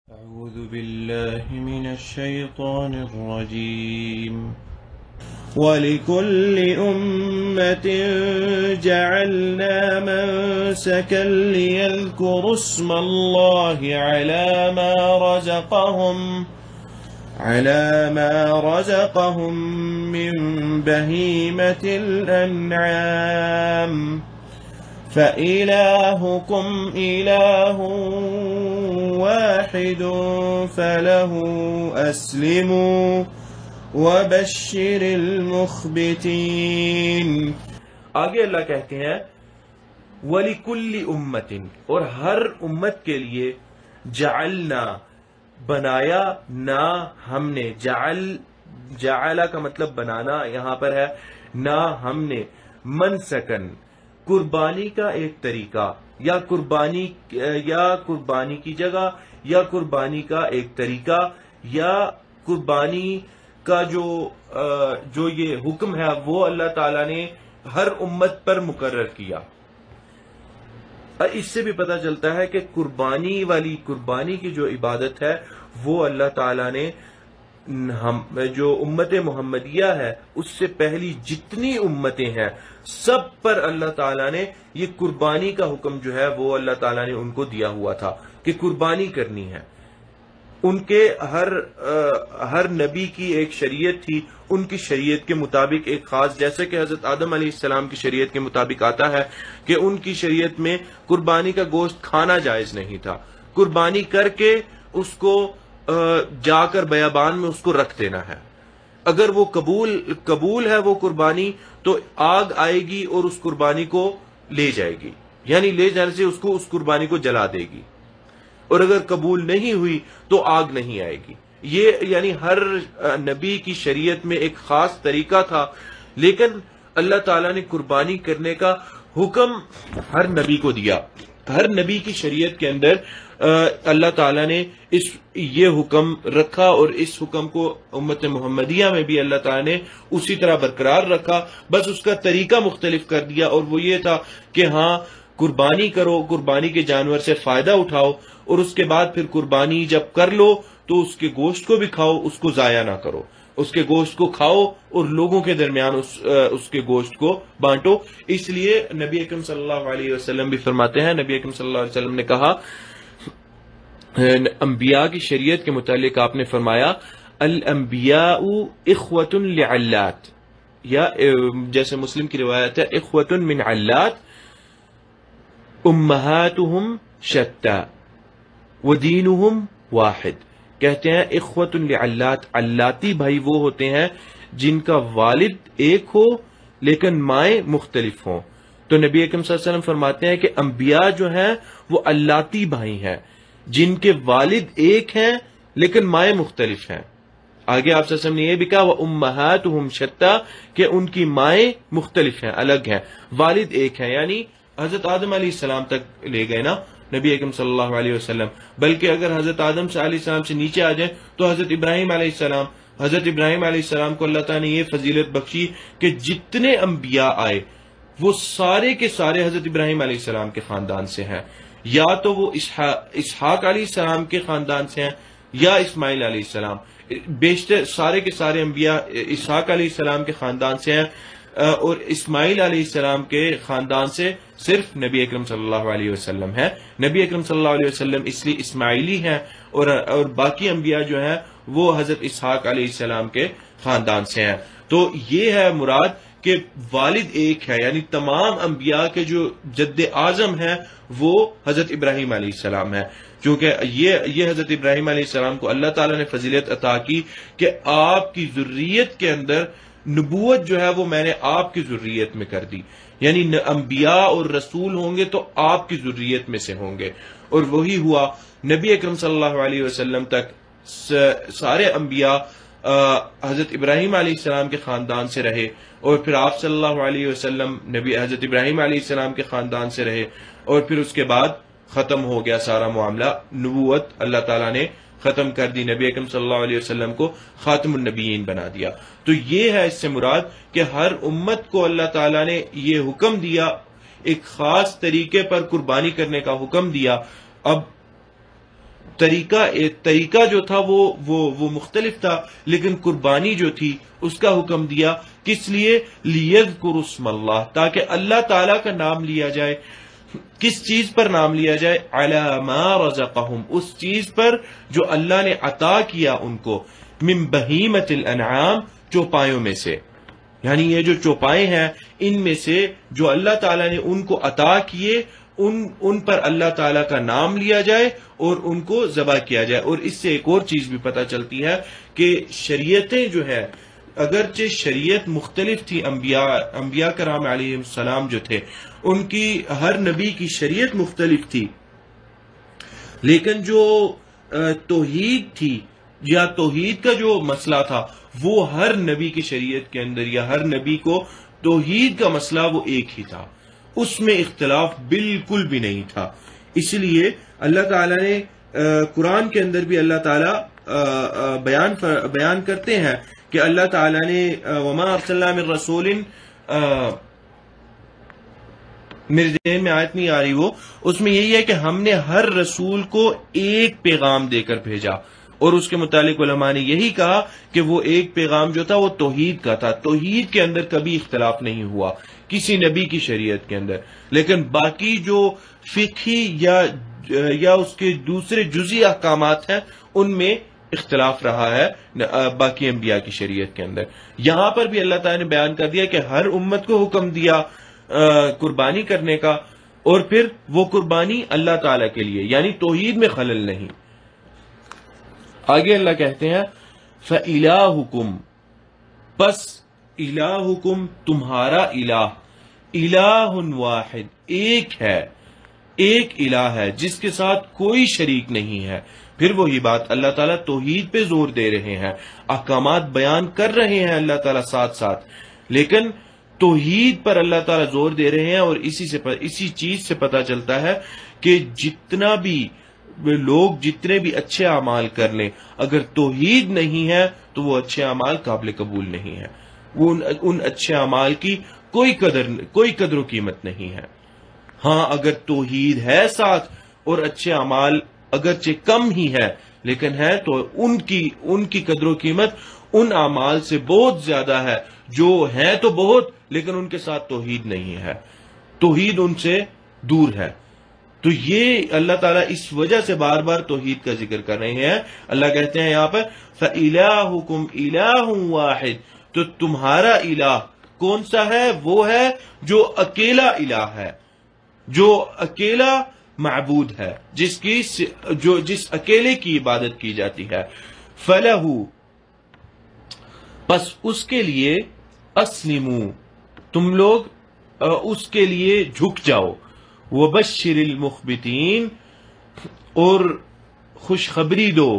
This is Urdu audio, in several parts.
أعوذ بالله من الشيطان الرجيم ولكل أمة جعلنا منسكا ليذكروا اسم الله على ما رزقهم من بهيمة الأنعام فإلهكم إله واحد فله أسلموا وبشر المخبتين۔ آگے اللہ کہتے ہیں وَلِكُلِّ أُمَّةٍ، اور ہر امت کے لیے جعلنا بنایا نا ہم نے، جعل کا مطلب بنانا یہاں پر ہے، نا ہم نے، منسکن قربانی کا ایک طریقہ، یا قربانی کی جگہ، یا قربانی کا ایک طریقہ، یا قربانی کا جو یہ حکم ہے وہ اللہ تعالیٰ نے ہر امت پر مقرر کیا۔ اس سے بھی پتہ چلتا ہے کہ قربانی کی جو عبادت ہے وہ اللہ تعالیٰ نے جو امت محمدیہ ہے اس سے پہلی جتنی امتیں ہیں سب پر اللہ تعالیٰ نے یہ قربانی کا حکم جو ہے وہ اللہ تعالیٰ نے ان کو دیا ہوا تھا کہ قربانی کرنی ہے۔ ان کے ہر نبی کی ایک شریعت تھی، ان کی شریعت کے مطابق ایک خاص، جیسے کہ حضرت آدم علیہ السلام کی شریعت کے مطابق آتا ہے کہ ان کی شریعت میں قربانی کا گوشت کھانا جائز نہیں تھا، قربانی کر کے اس کو جا کر بیابان میں اس کو رکھ دینا ہے، اگر وہ قبول ہے وہ قربانی تو آگ آئے گی اور اس قربانی کو لے جائے گی، یعنی لے جانے سے اس قربانی کو جلا دے گی، اور اگر قبول نہیں ہوئی تو آگ نہیں آئے گی۔ یہ یعنی ہر نبی کی شریعت میں ایک خاص طریقہ تھا، لیکن اللہ تعالیٰ نے قربانی کرنے کا حکم ہر نبی کو دیا۔ ہر نبی کی شریعت کے اندر اللہ تعالیٰ نے یہ حکم رکھا، اور اس حکم کو امت محمدیہ میں بھی اللہ تعالیٰ نے اسی طرح برقرار رکھا، بس اس کا طریقہ مختلف کر دیا، اور وہ یہ تھا کہ ہاں قربانی کرو، قربانی کے جانور سے فائدہ اٹھاؤ، اور اس کے بعد پھر قربانی جب کر لو تو اس کے گوشت کو بھی کھاؤ، اس کو ضائع نہ کرو، اس کے گوشت کو کھاؤ اور لوگوں کے درمیان اس کے گوشت کو بانٹو۔ اس لیے نبی اکرم صلی اللہ علیہ وسلم بھی فرماتے ہیں، نبی اکرم صلی اللہ علیہ وسلم نے کہا، انبیاء کی شریعت کے متعلق آپ نے فرمایا الانبیاء اخوۃ لعلات، یا جیسے مسلم کی روایت ہے اخوۃ من علات امہاتہم شتیٰ ودینہم واحد۔ کہتے ہیں اخوۃ لعلات، علاتی بھائی وہ ہوتے ہیں جن کا والد ایک ہو لیکن مائیں مختلف ہوں۔ تو نبی اکرم صلی اللہ علیہ وسلم فرماتے ہیں کہ انبیاء جو ہیں وہ علاتی بھائی ہیں جن کے والد ایک ہیں لیکن مائیں مختلف ہیں۔ آگے آپ صلی اللہ علیہ وسلم نے یہ بھی کہا وَأُمَّهَاتُهُمْ شَتَّىٰ، کہ ان کی مائیں مختلف ہیں، الگ ہیں، والد ایک ہیں، یعنی حضرت آدم علیہ السلام تک لے گئے نا نبی اکرم صلی اللہ علیہ وسلم، بلکہ اگر حضرت آدم علیہ السلام سے نیچے آ جائیں تو حضرت ابراہیم علیہ السلام کو اللہ تعالیٰ نے یہ فضیلت بخشی کہ جتنے انبیاء آئے وہ سارے کے سارے حضرت ابراہیم علیہ السلام کے خاندان سے ہیں، یا تو وہ اسحاق علیہ السلام کے خاندان سے ہیں یا اسماعیل علیہ السلام، بیشتر سارے کے سارے انبیاء اسحاق علیہ السلام کے خاندان سے ہیں، اور اسماعیل علیہ السلام کے خاندان سے صرف نبی اکرم صلی اللہ علیہ وسلم ہے۔ نبی اکرم صلی اللہ علیہ وسلم اس لیے اسماعیلی ہیں، اور باقی انبیاء جو ہیں وہ حضرت اسحاق علیہ السلام کے خاندان سے ہیں۔ تو یہ ہے مراد کہ والد ایک ہے، یعنی تمام انبیاء کے جو جد اعظم ہیں وہ حضرت ابراہیم علیہ السلام ہے، چونکہ یہ حضرت ابراہیم علیہ السلام کو اللہ تعالیٰ نے فضیلت عطا کی کہ آپ کی ذریت کے اندر نبوت جو ہے وہ میں نے آپ کی ذریت میں کر دی، یعنی انبیاء اور رسول ہوں گے تو آپ کی ذریت میں سے ہوں گے، اور وہی ہوا۔ نبی اکرم صلی اللہ علیہ وسلم تک سارے انبیاء حضرت ابراہیم علیہ السلام کے خاندان سے رہے، اور پھر آپ صلی اللہ علیہ وسلم حضرت ابراہیم علیہ السلام کے خاندان سے رہے، اور پھر اس کے بعد ختم ہو گیا سارا معاملہ، نبوت اللہ تعالیٰ نے ختم کر دی، نبی اکرم صلی اللہ علیہ وسلم کو خاتم النبیین بنا دیا۔ تو یہ ہے اس سے مراد کہ ہر امت کو اللہ تعالیٰ نے یہ حکم دیا، ایک خاص طریقے پر قربانی کرنے کا حکم دیا۔ اب طریقہ جو تھا وہ مختلف تھا، لیکن قربانی جو تھی اس کا حکم دیا کس لیے؟ لیذکروا اسم اللہ، تاکہ اللہ تعالیٰ کا نام لیا جائے. کس چیز پر نام لیا جائے؟ علی ما رزقہم، اس چیز پر جو اللہ نے عطا کیا ان کو، من بہیمۃ الانعام، چوپایوں میں سے. یعنی یہ جو چوپائے ہیں ان میں سے جو اللہ تعالیٰ نے ان کو عطا کیے، ان پر اللہ تعالیٰ کا نام لیا جائے اور ان کو ذبح کیا جائے. اور اس سے ایک اور چیز بھی پتہ چلتی ہے کہ شریعتیں جو ہے، اگرچہ شریعت مختلف تھی، انبیاء کرام علیہ السلام جو تھے ان کی ہر نبی کی شریعت مختلف تھی، لیکن جو توحید تھی یا توحید کا جو مسئلہ تھا وہ ہر نبی کی شریعت کے اندر یا ہر نبی کو توحید کا مسئلہ وہ ایک ہی تھا، اس میں اختلاف بالکل بھی نہیں تھا. اس لیے اللہ تعالیٰ نے قرآن کے اندر بھی اللہ تعالیٰ بیان کرتے ہیں کہ اللہ تعالیٰ نے وما ارسلنا من رسول، میرے ذہن میں آیت نہیں آ رہی وہ، اس میں یہی ہے کہ ہم نے ہر رسول کو ایک پیغام دے کر بھیجا، اور اس کے متعلق علماء نے یہی کہا کہ وہ ایک پیغام جو تھا وہ توحید کا تھا. توحید کے اندر کبھی اختلاف نہیں ہوا کسی نبی کی شریعت کے اندر، لیکن باقی جو فقہی یا اس کے دوسرے جزئی احکامات ہیں ان میں اختلاف رہا ہے باقی انبیاء کی شریعت کے اندر. یہاں پر بھی اللہ تعالیٰ نے بیان کر دیا کہ ہر امت کو حکم دیا قربانی کرنے کا، اور پھر وہ قربانی اللہ تعالیٰ کے لیے، یعنی توحید میں خلل نہیں. آگے اللہ کہتے ہیں فَإِلَٰهُكُمْ، پس الہکم تمہارا الہ، الہ واحد، ایک ہے، ایک الہ ہے جس کے ساتھ کوئی شریک نہیں ہے. پھر وہی بات اللہ تعالیٰ توحید پہ زور دے رہے ہیں، احکامات بیان کر رہے ہیں اللہ تعالیٰ ساتھ ساتھ، لیکن توحید پر اللہ تعالیٰ زور دے رہے ہیں. اور اسی چیز سے پتہ چلتا ہے کہ جتنا بھی لوگ جتنے بھی اچھے اعمال کر لیں، اگر توحید نہیں ہے تو وہ اچھے اعمال قابل قبول نہیں ہے، وہ ان اچھے اعمال کی کوئی قدر و قیمت نہیں ہے. ہاں اگر توحید ہے ساتھ اور اچھے اعمال اگرچہ کم ہی ہے لیکن ہے، تو ان کی قدر و قیمت ان اعمال سے بہت زیادہ ہے جو ہیں تو بہت لیکن ان کے ساتھ توحید نہیں ہے، توحید ان سے دور ہے. تو یہ اللہ تعالیٰ اس وجہ سے بار بار توحید کا ذکر کر رہے ہیں. اللہ کہتے ہیں یہاں پر فَإِلَٰهُكُمْ إِلَٰهٌ وَاحِدٌ، تو تمہارا الہ کون سا ہے؟ وہ ہے جو اکیلا الہ ہے، جو اکیلا معبود ہے، جس اکیلے کی عبادت کی جاتی ہے. فَلَهُ، پس اس کے لیے، اسلموا، تم لوگ اس کے لیے جھک جاؤ. وبشر المخبتین، اور خوشخبری دو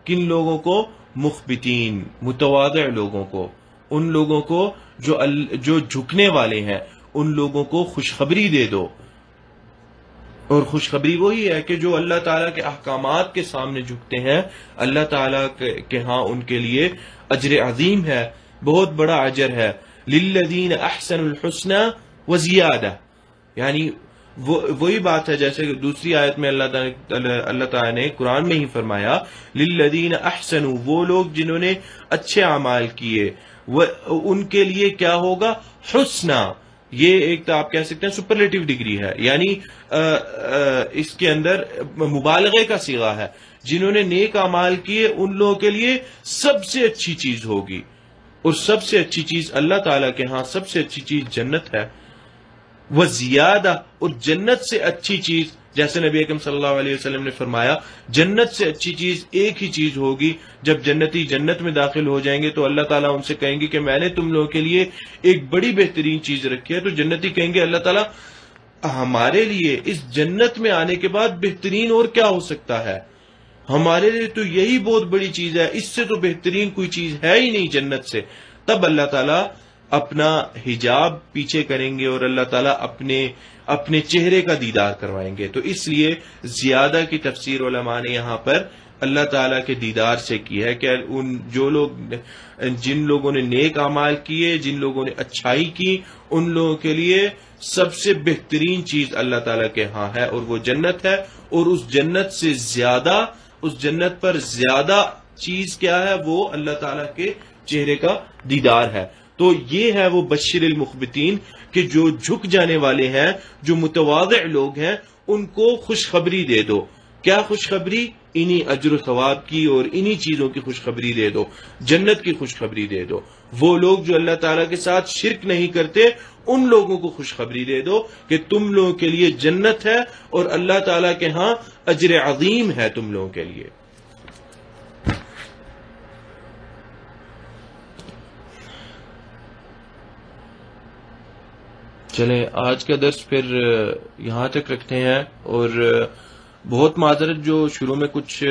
کن لوگوں کو؟ مخبتین، متواضع لوگوں کو، ان لوگوں کو جو جھکنے والے ہیں، ان لوگوں کو خوشخبری دے دو. اور خوشخبری وہی ہے کہ جو اللہ تعالیٰ کے احکامات کے سامنے جھکتے ہیں، اللہ تعالیٰ کے ہاں ان کے لیے اجر عظیم ہے، بہت بڑا اجر ہے. للذین احسنوا الحسنى وزیادہ، یعنی وہی بات ہے جیسے کہ دوسری آیت میں اللہ تعالیٰ نے قرآن میں ہی فرمایا للذین احسنوا، وہ لوگ جنہوں نے اچھے اعمال کیے، ان کے لیے کیا ہوگا؟ حسنہ. یہ ایک تو آپ کہہ سکتے ہیں سپرلیٹو ڈگری ہے، یعنی اس کے اندر مبالغے کا صیغہ ہے. جنہوں نے نیک اعمال کیے ان لوگوں کے لیے سب سے اچھی چیز ہوگی، اور سب سے اچھی چیز اللہ تعالیٰ کے ہاں سب سے اچھی چیز جنت ہے. وہ زیادہ، اور جنت سے اچھی چیز، جیسے نبی اکرم صلی اللہ علیہ وسلم نے فرمایا جنت سے اچھی چیز ایک ہی چیز ہوگی. جب جنتی جنت میں داخل ہو جائیں گے تو اللہ تعالیٰ ان سے کہیں گے کہ میں نے تم لوگوں کے لیے ایک بڑی بہترین چیز رکھی ہے. تو جنتی کہیں گے اللہ تعالیٰ ہمارے لیے اس جنت میں آنے کے بعد بہترین اور کیا ہو سکتا ہے؟ ہمارے لیے تو یہی بہت بڑی چیز ہے، اس سے تو بہترین کوئی چیز ہے ہی نہیں جنت سے. تب اللہ تعالیٰ اپنا حجاب پیچھے کریں گے اور اللہ تعالیٰ اپنے چہرے کا دیدار کروائیں گے. تو اس لیے زیادہ کی تفسیر علماء نے یہاں پر اللہ تعالیٰ کے دیدار سے کی ہے کہ جن لوگوں نے نیک اعمال کیے، جن لوگوں نے اچھائی کی، ان لوگوں کے لیے سب سے بہترین چیز اللہ تعالیٰ کے ہاں ہے اور وہ جنت ہے. اور اس جنت سے زیادہ اس جنت پر زیادہ چیز کیا ہے؟ وہ اللہ تعالیٰ کے چہرے کا دیدار ہے. تو یہ ہے وہ بشر المخبتین کہ جو جھک جانے والے ہیں، جو متواضع لوگ ہیں، ان کو خوشخبری دے دو. کیا خوشخبری؟ انہی اجر و ثواب کی اور انہی چیزوں کی خوشخبری دے دو، جنت کی خوشخبری دے دو. وہ لوگ جو اللہ تعالیٰ کے ساتھ شرک نہیں کرتے، ان لوگوں کو خوشخبری دے دو کہ تم لوگوں کے لیے جنت ہے اور اللہ تعالیٰ کے ہاں اجر عظیم ہے تم لوگوں کے لیے. چلیں آج کا درس پھر یہاں تک رکھتے ہیں. اور بہت معذرت، جو شروع میں کچھ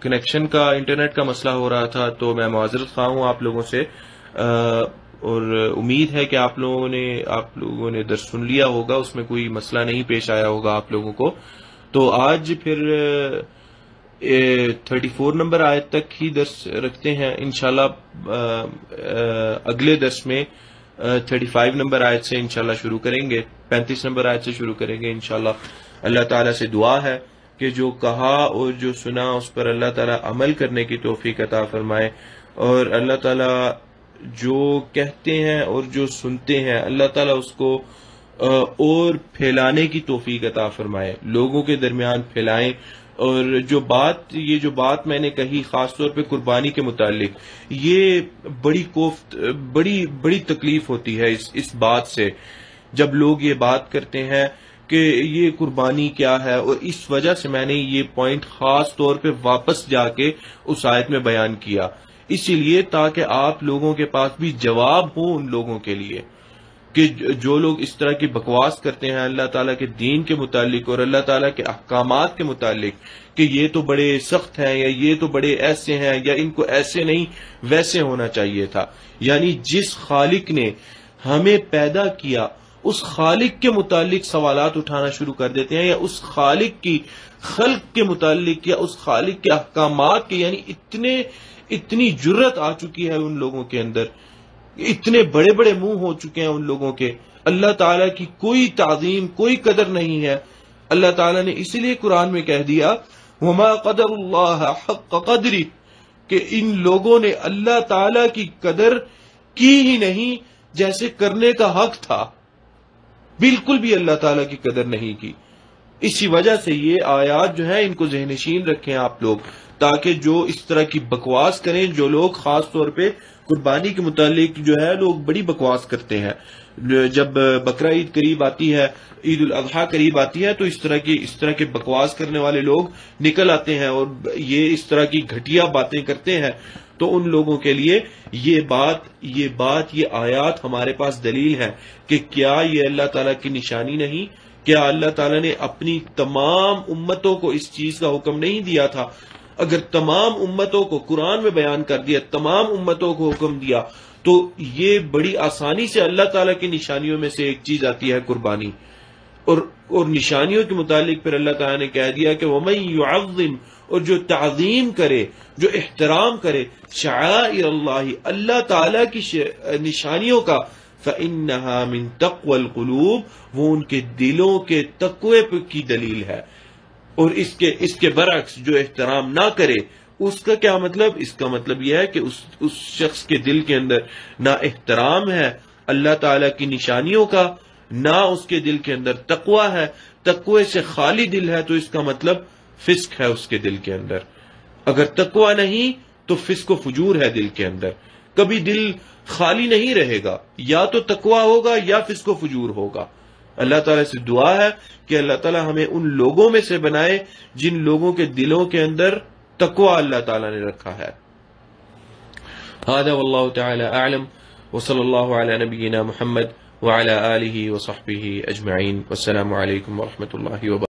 کنیکشن کا، انٹرنیٹ کا مسئلہ ہو رہا تھا، تو میں معذرت خواہ ہوں آپ لوگوں سے. اور امید ہے کہ آپ لوگوں نے درس سن لیا ہوگا، اس میں کوئی مسئلہ نہیں پیش آیا ہوگا آپ لوگوں کو. تو آج پھر 34 نمبر آیت تک ہی درس رکھتے ہیں انشاءاللہ. اگلے درس میں 35 نمبر آیت سے انشاءاللہ شروع کریں گے، 35 نمبر آیت سے شروع کریں گے انشاءاللہ. اللہ تعالیٰ سے دعا ہے کہ جو کہا اور جو سنا اس پر اللہ تعالیٰ عمل کرنے کی توفیق عطا فرمائے، اور اللہ تعالیٰ جو کہتے ہیں اور جو سنتے ہیں اللہ تعالیٰ اس کو اور پھیلانے کی توفیق عطا فرمائے، لوگوں کے درمیان پھیلائیں. اور یہ جو بات میں نے کہی خاص طور پہ قربانی کے متعلق، یہ بڑی تکلیف ہوتی ہے اس بات سے جب لوگ یہ بات کرتے ہیں کہ یہ قربانی کیا ہے. اور اس وجہ سے میں نے یہ پوائنٹ خاص طور پہ واپس جا کے اس آیت میں بیان کیا، اسی لیے تاکہ آپ لوگوں کے پاس بھی جواب ہو ان لوگوں کے لیے کہ جو لوگ اس طرح کی بکواس کرتے ہیں اللہ تعالیٰ کے دین کے متعلق اور اللہ تعالیٰ کے احکامات کے متعلق کہ یہ تو بڑے سخت ہیں یا یہ تو بڑے ایسے ہیں یا ان کو ایسے نہیں ویسے ہونا چاہیے تھا. یعنی جس خالق نے ہمیں پیدا کیا اس خالق کے متعلق سوالات اٹھانا شروع کر دیتے ہیں، یا اس خالق کی خلق کے متعلق یا اس خالق کے احکامات کے. یعنی اتنی جرت آ چکی ہے ان لوگوں کے اندر، اتنے بڑے بڑے منہ ہو چکے ہیں ان لوگوں کے. اللہ تعالیٰ کی کوئی تعظیم، کوئی قدر نہیں ہے. اللہ تعالیٰ نے اسی لیے قرآن میں کہہ دیا وما قدر اللہ حق قدری، کہ ان لوگوں نے اللہ تعالیٰ کی قدر کی ہی نہیں جیسے کرنے کا حق تھا. بالکل بھی اللہ تعالیٰ کی قدر نہیں کی. اسی وجہ سے یہ آیات جو ہے ان کو ذہن نشین رکھیں آپ لوگ، تاکہ جو اس طرح کی بکواس کریں، جو لوگ خاص طور پہ قربانی کے متعلق جو ہے لوگ بڑی بکواس کرتے ہیں. جب بقرہ عید قریب آتی ہے، عید الاضحیٰ قریب آتی ہے، تو اس طرح کے بکواس کرنے والے لوگ نکل آتے ہیں اور یہ اس طرح کی گھٹیا باتیں کرتے ہیں. تو ان لوگوں کے لیے یہ آیات ہمارے پاس دلیل ہے کہ کیا یہ اللہ تعالیٰ کی نشانی نہیں؟ کیا اللہ تعالیٰ نے اپنی تمام امتوں کو اس چیز کا حکم نہیں دیا تھا؟ اگر تمام امتوں کو قرآن میں بیان کر دیا، تمام امتوں کو حکم دیا، تو یہ بڑی آسانی سے اللہ تعالیٰ کی نشانیوں میں سے ایک چیز آتی ہے قربانی. اور نشانیوں کے متعلق پھر اللہ تعالیٰ نے کہہ دیا کہ وَمَن يُعَظِّمْ، اور جو تعظیم کرے، جو احترام کرے شعائر اللہ، اللہ تعالیٰ کی نشانیوں کا، فَإِنَّهَا مِن تَقْوَى الْقُلُوبِ، وہ ان کے دلوں کے تقوی کی دلیل ہے. اور اس کے برعکس جو احترام نہ کرے، اس کا کیا مطلب؟ اس کا مطلب یہ ہے کہ اس شخص کے دل کے اندر نہ احترام ہے اللہ تعالیٰ کی نشانیوں کا، نہ اس کے دل کے اندر تقوی ہے. تقوی سے خالی دل ہے تو اس کا مطلب فسق ہے اس کے دل کے اندر. اگر تقوی نہیں تو فسق و فجور ہے دل کے اندر. کبھی دل خالی نہیں رہے گا، یا تو تقوی ہوگا یا فسق و فجور ہوگا. اللہ تعالیٰ سے دعا ہے کہ اللہ تعالیٰ ہمیں ان لوگوں میں سے بنائے جن لوگوں کے دلوں کے اندر تقوی اللہ تعالیٰ نے رکھا ہے. هذا والله تعالى اعلم، وصلی اللہ علی نبینا محمد وعلى آلہ وصحبہ اجمعین، والسلام علیکم ورحمۃ اللہ وبرکاتہ.